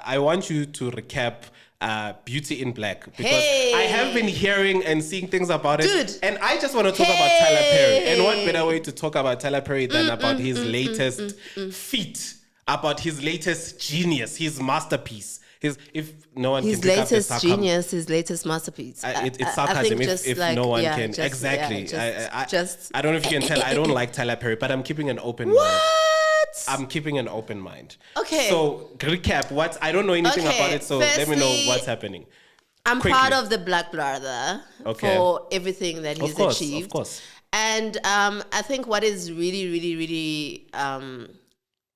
I want you to recap Beauty in Black, because I have been hearing and seeing things about it. Dude. And I just want to talk about Tyler Perry. And what better way to talk about Tyler Perry than about his latest feat, about his latest genius, his masterpiece. If no one his can pick up the latest sarcasm. genius, his latest masterpiece. It's sarcasm if like, no one yeah, can. just, Exactly. yeah, I don't know if you can tell. I don't like Tyler Perry, but I'm keeping an open mind. What? I'm keeping an open mind. Okay. So recap. I don't know anything about it, so let me know what's happening. I'm Quickly. proud of the Black brother for everything that he's achieved. Of course. And I think what is really, really, really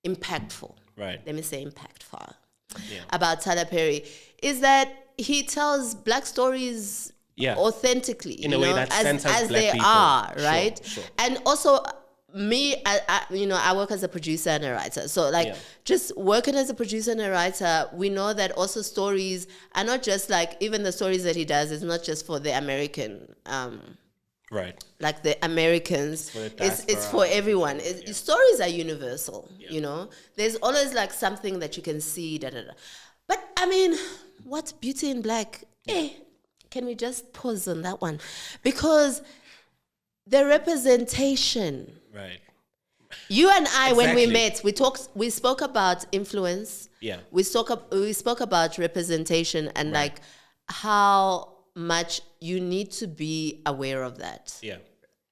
impactful. Right. Let me say impactful. About Tyler Perry is that he tells Black stories authentically, in a way that centers as Black they people. are, right? Sure. And also me, I work as a producer and a writer. So just working as a producer and a writer, we know that also stories are not just like, even the stories that he does is not just for the American, right. like the Americans, it's it's for everyone. Stories are universal, you know. There's always like something that you can see, But I mean, what's Beauty in Black? Can we just pause on that one? Because the representation. Right. You and I, when we met, we spoke about influence. Yeah. We spoke about representation and like how much you need to be aware of that. Yeah.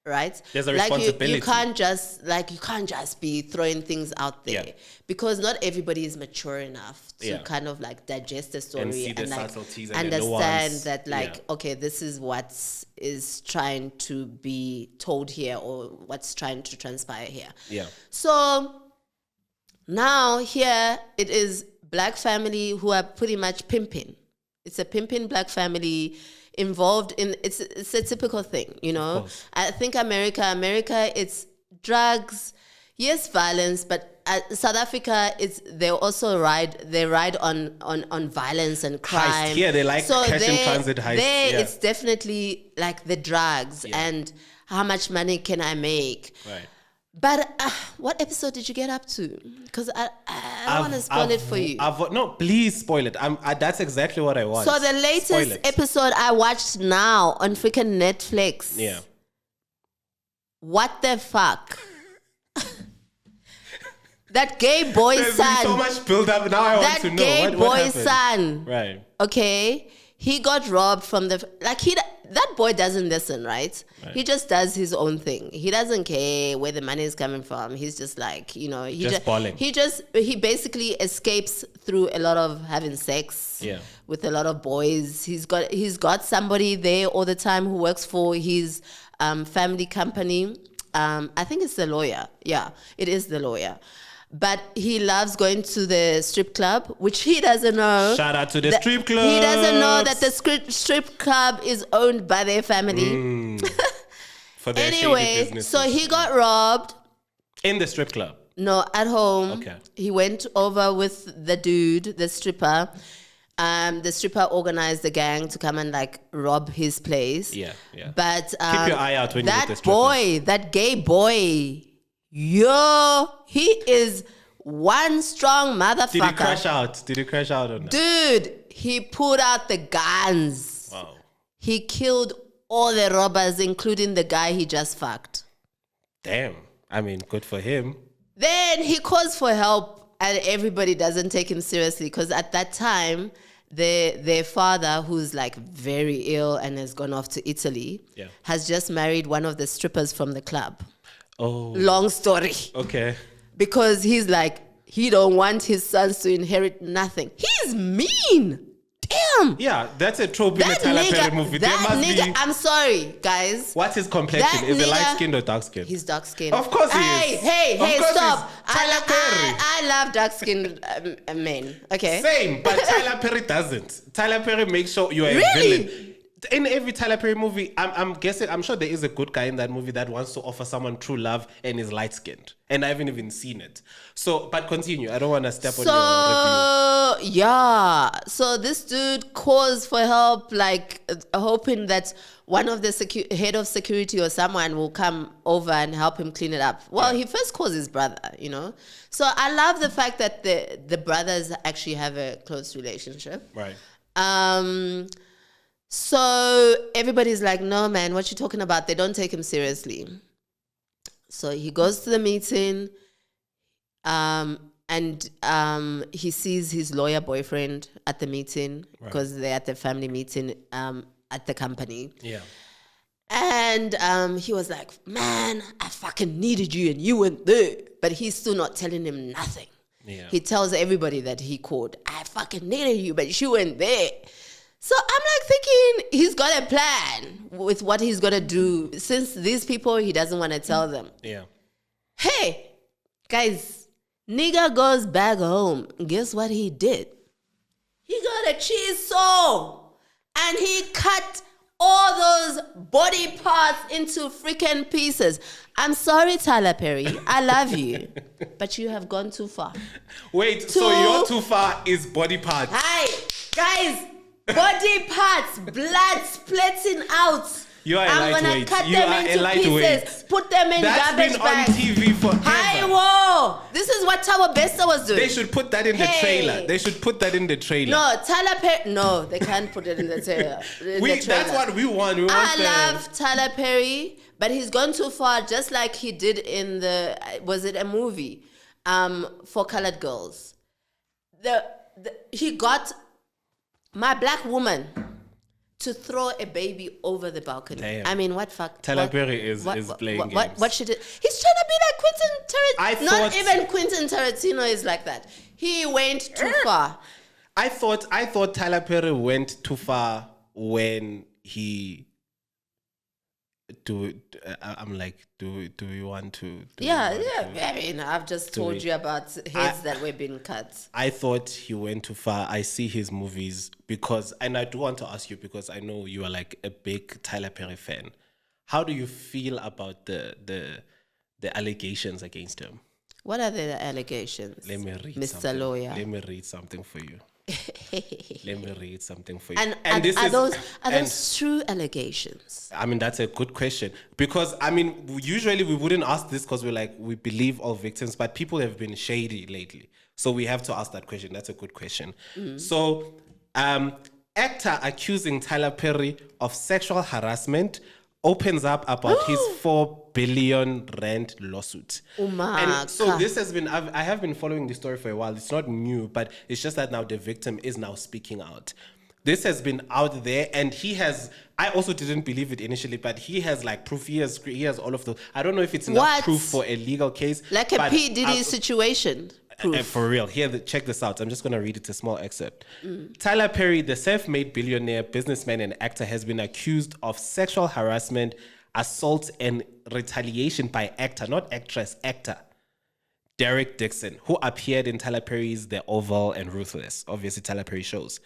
Right? There's a responsibility. You can't just be throwing things out there because not everybody is mature enough to kind of like digest the story and see the like subtleties and understand the nuance. that okay, this is what is trying to be told here or what's trying to transpire here. Yeah. So now here it is Black family who are pretty much pimping. It's a pimping Black family involved in it's a typical thing, you know. I think America it's drugs, yes, violence, but South Africa they also ride on violence and crime. Heist. Here they like cash in transit heist. It's definitely like the drugs and how much money can I make. Right. But what episode did you get up to? Because I don't want to spoil it for you. No, please spoil it. That's exactly what I want. So the latest episode I watched now on freaking Netflix. Yeah. What the fuck? That gay boy's There's son. been so much build up. Now I want to know. That gay boy's happened? son. Right. Okay. He got robbed from that boy doesn't listen, right? He just does his own thing. He doesn't care where the money is coming from. He's just like, you know, balling. He basically escapes through a lot of having sex with a lot of boys. He's got somebody there all the time who works for his family company. I think it's the lawyer. Yeah, it is the lawyer. But he loves going to the strip club, which he doesn't know. Shout out to the strip club. He doesn't know that the strip club is owned by their family. For their anyway, so he got robbed. In the strip club? No, at home. Okay. He went over with the dude, the stripper. The stripper organized the gang to come and like rob his place. Yeah. But keep your eye out when you get the strippers. That boy, that gay boy, he is one strong motherfucker. Did he crash out on that? Dude, he pulled out the guns. Wow. He killed all the robbers, including the guy he just fucked. Damn. I mean, good for him. Then he calls for help and everybody doesn't take him seriously because at that time, their father, who's like very ill and has gone off to Italy, has just married one of the strippers from the club. Oh. Long story. Okay. Because he's like, he don't want his sons to inherit nothing. He's mean. Damn. Yeah, that's a trope in a Tyler Perry movie. I'm sorry, guys. What's his complexion? Is it light-skinned or dark-skinned? He's dark-skinned. Of course he is. Hey, stop. Tyler Perry. I love dark-skinned men. Okay. Same, but Tyler Perry doesn't. Tyler Perry makes sure you are a villain. In every Tyler Perry movie, I'm sure there is a good guy in that movie that wants to offer someone true love and is light-skinned. And I haven't even seen it. So, but continue. I don't want to step on your review. So this dude calls for help, like hoping that one of the head of security or someone will come over and help him clean it up. Well, he first calls his brother, you know. So I love the fact that the brothers actually have a close relationship. Right. So everybody's like, no, man, what you talking about? They don't take him seriously. So he goes to the meeting, and he sees his lawyer boyfriend at the meeting because they're at the family meeting at the company. Yeah. And he was like, man, I fucking needed you and you weren't there. But he's still not telling him nothing. Yeah. He tells everybody that he called, I fucking needed you, but you weren't there. So I'm like thinking he's got a plan with what he's going to do. Since these people, he doesn't want to tell them. Yeah. Hey, guys, nigga goes back home. Guess what he did? He got a cheese saw and he cut all those body parts into freaking pieces. I'm sorry, Tyler Perry. I love you. But you have gone too far. Wait, so your too far is body parts? Hi, guys. Body parts, blood splitting out. You are I'm gonna cut them into pieces, put them in garbage bags. That's been on TV forever. Hi, whoa! This is what Tower Besta was doing. They should put that in the trailer. They should put that in the trailer. No, Tyler Perry. No, they can't put it in the trailer. That's what we want. I love Tyler Perry, but he's gone too far. Just like he did in was it a movie? For Colored Girls. He got my black woman to throw a baby over the balcony. Damn. I mean, what fuck? Tyler Perry is playing games. What she did? He's trying to be like Quentin Tarantino. Not even Quentin Tarantino is like that. He went too far. I thought Tyler Perry went too far when he. I'm like, do we want to? I mean, I've just told you about heads that were being cut. I thought he went too far. I see his movies and I do want to ask you because I know you are like a big Tyler Perry fan. How do you feel about the allegations against him? What are the allegations? Let me read Mr. something. Lawyer. Let me read something for you. Let me read something for you. And are those true allegations? I mean, that's a good question because I mean, usually we wouldn't ask this because we believe all victims, but people have been shady lately, so we have to ask that question. That's a good question. So, actor accusing Tyler Perry of sexual harassment opens up about his 4 billion rand lawsuit. And so this has been, I have been following this story for a while. It's not new, but it's just that now the victim is now speaking out. This has been out there and I also didn't believe it initially, but he has like proof. He has all of those. I don't know if it's enough proof for a legal case. Like a P. Diddy situation. For real. Check this out. I'm just going to read it, a small excerpt. Tyler Perry, the self-made billionaire, businessman, and actor, has been accused of sexual harassment, assault, and retaliation by actor, not actress, actor, Derek Dixon, who appeared in Tyler Perry's The Oval and Ruthless, obviously Tyler Perry shows.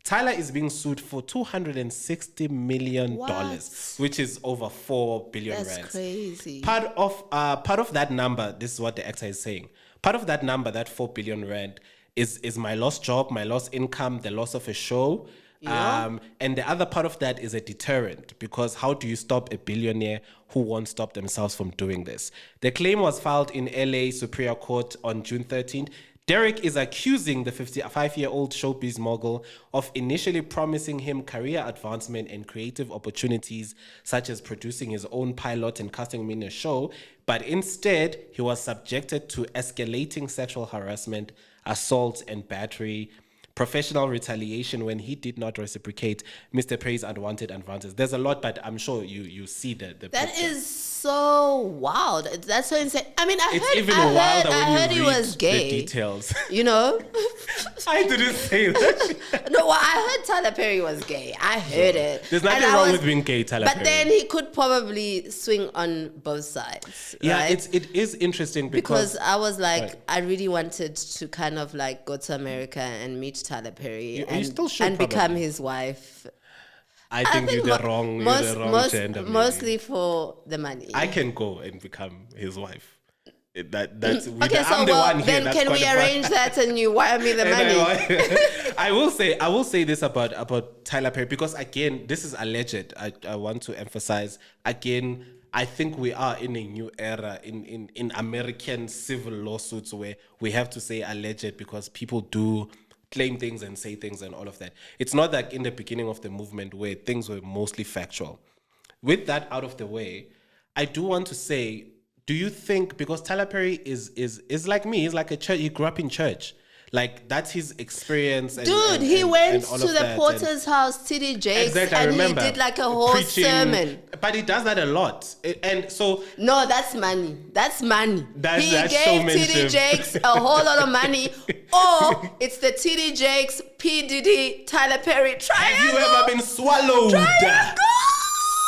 Tyler is being sued for $260 million, which is over 4 billion rand. That's crazy. Part of that number, this is what the actor is saying. Part of that number, that 4 billion rand, is my lost job, my lost income, the loss of a show. Yeah. And the other part of that is a deterrent, because how do you stop a billionaire who won't stop themselves from doing this? The claim was filed in LA Superior Court on June 13th. Derek is accusing the 55-year-old showbiz mogul of initially promising him career advancement and creative opportunities, such as producing his own pilot and casting him in a show, but instead he was subjected to escalating sexual harassment, assault and battery, professional retaliation when he did not reciprocate Mr. Perry's unwanted advances. There's a lot, but I'm sure you see the that picture. Is so wild. That's so insane. I mean, I heard he was gay. The details. You know? I didn't say that. No, well, I heard Tyler Perry was gay. I heard it. There's nothing wrong with being gay, Tyler Perry. But then he could probably swing on both sides. Yeah, right? it is interesting because I was like, right. I really wanted to kind of like go to America and meet Tyler Perry and become his wife. I think you're the wrong gender. Mostly for the money. I can go and become his wife. That's Okay, so I'm the one here. then That's can we arrange that and you wire me the money? I will say this about Tyler Perry, because again, this is alleged. I want to emphasize again. I think we are in a new era in American civil lawsuits where we have to say alleged because people do claim things and say things and all of that. It's not like in the beginning of the movement where things were mostly factual. With that out of the way, I do want to say, do you think, because Tyler Perry is like me, he's like a church, he grew up in church. Like, that's his experience. Dude, he went to the Porter's house, T.D. Jakes, exactly, and he did like a whole sermon. But he does that a lot. And so... No, that's money. That's money. He gave T.D. Jakes a whole lot of money. Or it's the T.D. Jakes, P. Diddy, Tyler Perry triangle. Have you ever been swallowed? Triangle.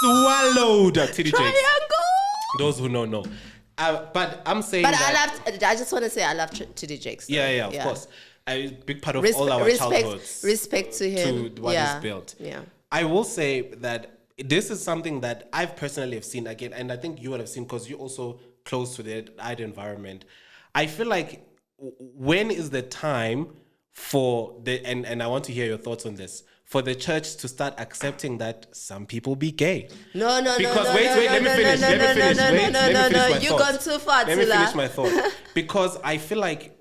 Swallowed, T.D. Jakes. Triangle. Those who know. But I'm saying I just want to say I love T.D. Jakes. Yeah, of course. A big part of all our childhoods. Respect to him. To what he's built. Yeah. I will say that this is something that I've personally have seen again, and I think you would have seen because you're also close to the art environment. I feel like when is the time for and I want to hear your thoughts on this, for the church to start accepting that some people be gay. No. Because let me finish. You've gone too far, Let me finish my thought. Because I feel like,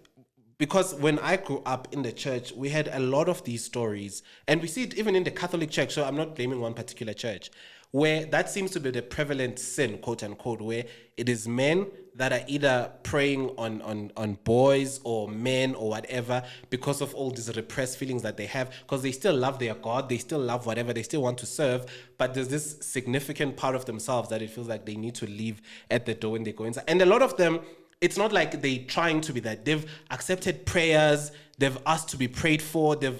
because when I grew up in the church, we had a lot of these stories, and we see it even in the Catholic Church. So I'm not blaming one particular church, where that seems to be the prevalent sin, quote unquote, where it is men that are either preying on boys or men or whatever because of all these repressed feelings that they have, because they still love their God, they still love whatever, they still want to serve, but there's this significant part of themselves that it feels like they need to leave at the door when they go inside. And a lot of them, it's not like they're trying to be that. They've accepted prayers. They've asked to be prayed for. They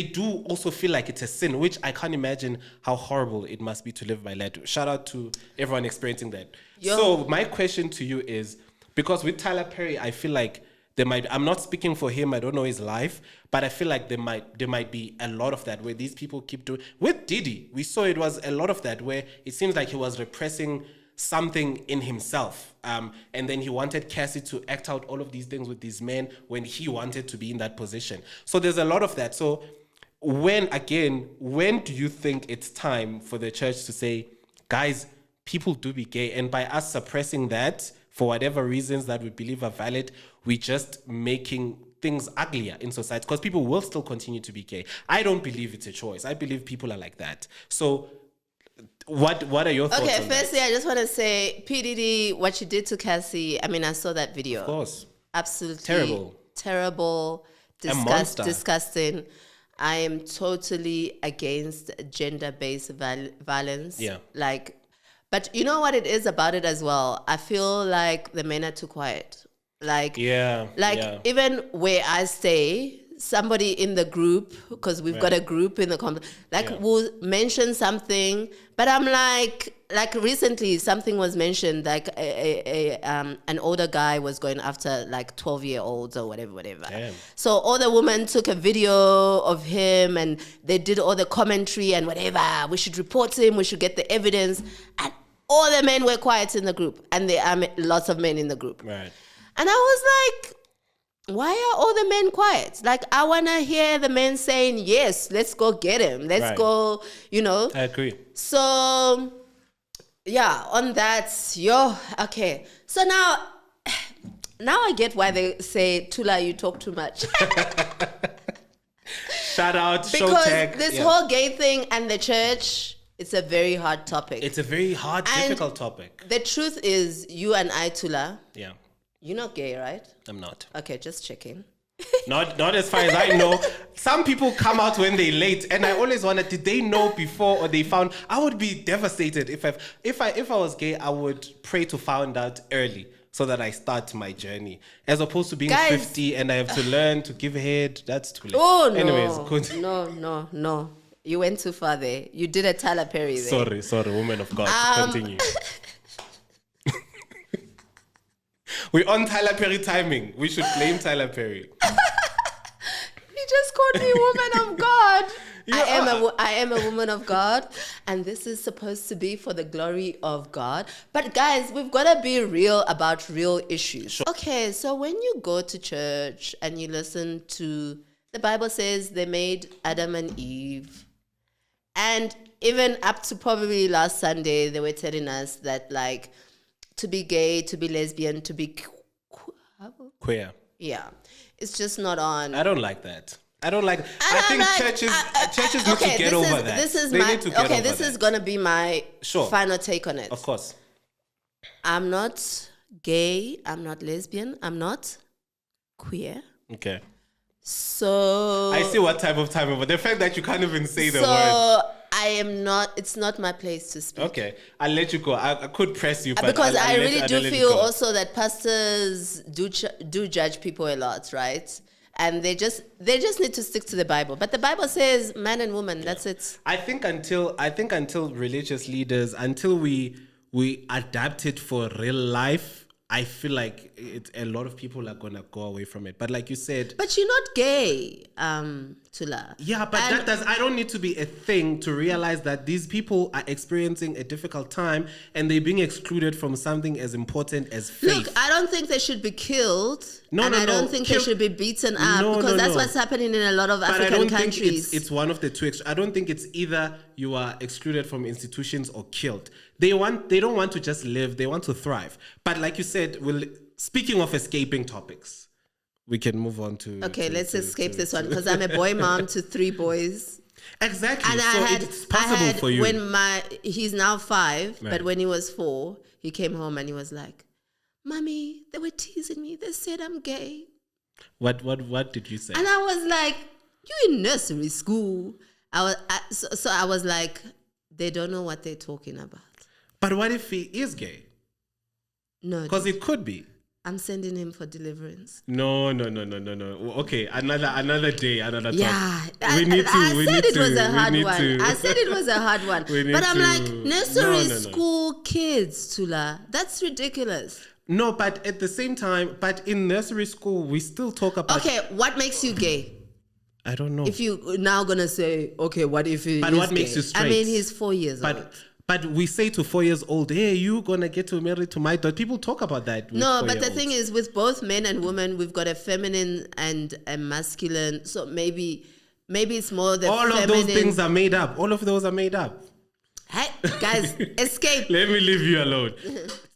do also feel like it's a sin, which I can't imagine how horrible it must be to live by that. Shout out to everyone experiencing that. So my question to you is, because with Tyler Perry, I feel like I'm not speaking for him, I don't know his life, but I feel like there might be a lot of that where these people keep doing. With Diddy, we saw it was a lot of that where it seems like he was repressing something in himself, and then he wanted Cassie to act out all of these things with these men when he wanted to be in that position. So there's a lot of that. So when do you think it's time for the church to say, guys, people do be gay, and by us suppressing that for whatever reasons that we believe are valid, we're just making things uglier in society, because people will still continue to be gay. I don't believe it's a choice. I believe people are like that. So what are your thoughts on firstly, that? I just want to say, P. Diddy, what you did to Cassie, I mean, I saw that video. Of course. Absolutely terrible, disgusting. I am totally against gender-based violence. Yeah. But you know what it is about it as well? I feel like the men are too quiet. Even where I stay, somebody in the group, because we've got a group in the company, will mention something, but I'm like recently something was mentioned, like an older guy was going after like 12-year-olds or whatever. Damn. So all the women took a video of him and they did all the commentary and whatever. We should report him, we should get the evidence. And all the men were quiet in the group, and there are lots of men in the group. Right. And I was like, why are all the men quiet? Like, I want to hear the men saying, yes, let's go get him. Let's go, I agree. So, yeah, on that, okay. So now I get why they say, Tula, you talk too much. Shout out, because Showtech. This whole gay thing and the church, it's a very hard topic. It's a very hard, difficult topic. The truth is, you and I, Tula, yeah, you're not gay, right? I'm not. Okay, just checking. Not as far as I know. Some people come out when they're late, and I always wonder, did they know before or they found? I would be devastated if I was gay. I would pray to find out early so that I start my journey, as opposed to being 50 and I have to learn to give head. That's too late. Oh no! Anyways, No. You went too far there. You did a Tyler Perry there. Sorry, woman of God. Continue. We're on Tyler Perry timing. We should blame Tyler Perry. You just called me woman of God. I am a woman of God, and this is supposed to be for the glory of God. But guys, we've got to be real about real issues. Sure. Okay, so when you go to church and you listen to, the Bible says they made Adam and Eve. And even up to probably last Sunday, they were telling us that, like, to be gay, to be lesbian, to be queer. Yeah. It's just not on. I don't like that. I think churches need to get over that. This is going to be my final take on it. Of course. I'm not gay. I'm not lesbian. I'm not queer. Okay. So I see what type of time, but the fact that you can't even say the word. So I am not. It's not my place to speak. Okay, I'll let you go. I could press you, but because I really do feel also that pastors do judge people a lot, right? And they just need to stick to the Bible. But the Bible says man and woman. That's it. I think until religious leaders, until we adapt it for real life, I feel like a lot of people are gonna go away from it. But like you said, but you're not gay, Tula. Yeah, but I don't need to be a thing to realize that these people are experiencing a difficult time and they're being excluded from something as important as faith. Look, I don't think they should be killed. I don't think they should be beaten up because that's what's happening in a lot of African countries. Think it's one of the two. I don't think it's either you are excluded from institutions or killed. They don't want to just live. They want to thrive. But like you said, speaking of escaping topics, we can move on to. Okay, let's escape this one because I'm a boy mom to 3 boys. Exactly. And it's possible for you. He's now 5, right. But when he was 4, he came home and he was like, "Mommy, they were teasing me. They said I'm gay." What did you say? And I was like, "You in nursery school?" I was like, they don't know what they're talking about. But what if he is gay? No. Because it could be. I'm sending him for deliverance. No. Okay, another day, another yeah, talk. I said it was a hard one. But I'm like, nursery school kids, Tula. That's ridiculous. No, but at the same time, in nursery school, we still talk about... Okay, what makes you gay? I don't know. If you now going to say, okay, what if he But what makes you straight? I mean, he's 4 years old. But we say to 4 years old, hey, you going to get married to my daughter. People talk about that. No, but the thing is, with both men and women, we've got a feminine and a masculine. So maybe it's more the All feminine. of those things are made up. All of those are made up. Hey, guys, escape. Let me leave you alone.